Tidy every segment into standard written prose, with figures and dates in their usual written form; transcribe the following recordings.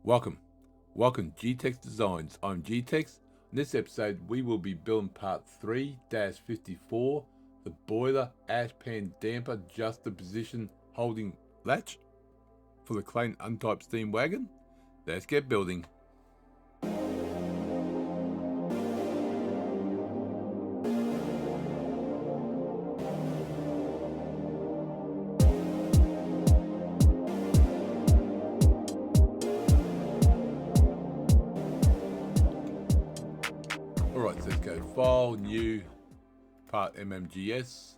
Welcome G-Tex Designs. I'm G-Tex. In this episode we will be building part 3-54, the boiler ashpan damper juxtaposition holding latch for the Clayton Undertype steam wagon. Let's get building. Alright, so let's go File, New, Part MMGS.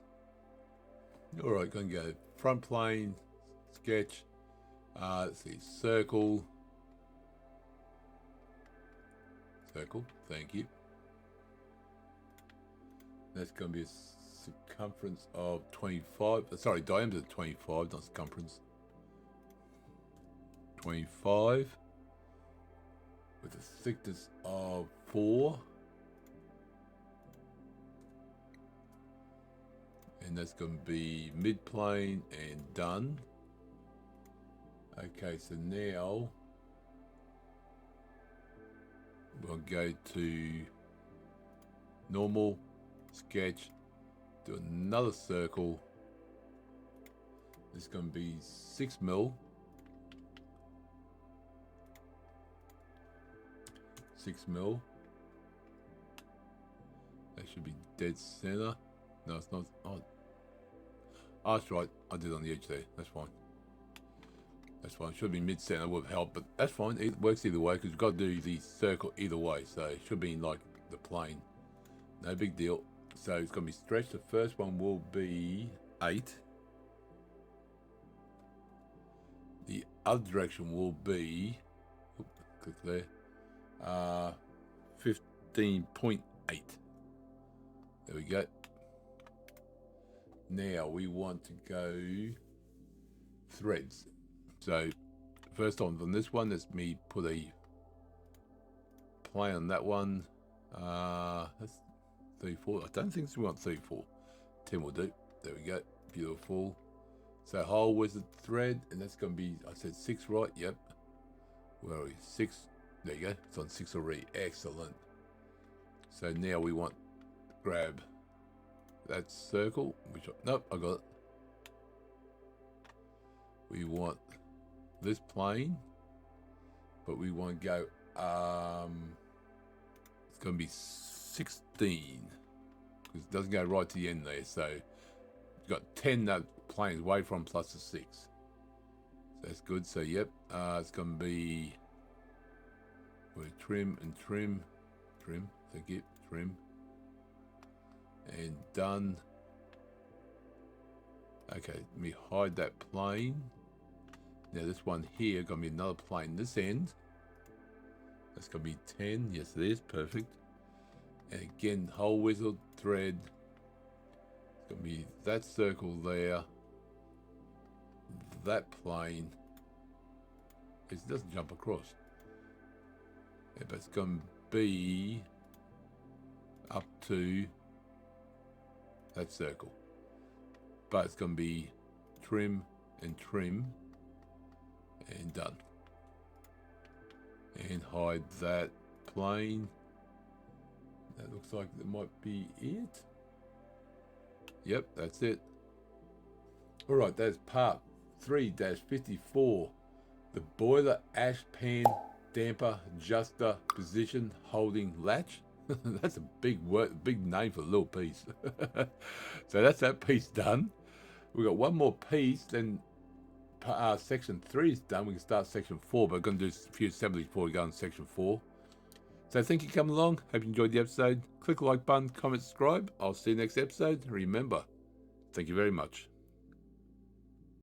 Alright, going to go Front Plane, Sketch, let's see, Circle, thank you. That's going to be a circumference of 25, sorry, diameter 25, not circumference. 25, with a thickness of 4. And that's going to be mid-plane and done. Okay, so now we'll go to normal, sketch, do another circle. It's going to be 6 mil. 6 mil. That should be dead center. No, it's not. Oh, that's right. I did it on the edge there. That's fine. That's fine. Should be mid-center would help, but that's fine. It works either way because we've got to do the circle either way. So it should be in like the plane. No big deal. So it's going to be stretched. The first one will be 8. The other direction will be, click there, 15.8. There we go. Now we want to go threads. So first on this one, let's me put a plane on that one. That's 34. I don't think we want 34. 10 will do. There we go. Beautiful. So whole wizard thread, and that's going to be, I said 6, right? Yep. Where are we? 6. There you go. It's on 6 already. Excellent. So now we want to grab that circle, which nope, I got it. We want this plane, but we want to go it's going to be 16 because it doesn't go right to the end there. So you've got 10 that planes away from plus a 6. So that's good. So yep, it's going to be trim. Thank you, trim. And done. Okay, let me hide that plane. Now this one here gonna be another plane this end. That's gonna be 10. Yes, it is. Perfect. And again, whole wizard thread. It's gonna be that circle there. That plane. It doesn't jump across. Yeah, but it's gonna be up to that circle, but it's going to be trim and done, and hide that plane. That looks like that might be it. Yep, that's it. All right, that's part 3-54, the boiler ashpan damper juxtaposition holding latch. That's a big word, big name for a little piece. So that's that piece done. We've got one more piece, then section 3 is done. We can start section 4, but we're going to do a few assemblies before we go on section 4. So thank you for coming along. Hope you enjoyed the episode. Click the like button, comment, subscribe. I'll see you next episode. Remember, thank you very much.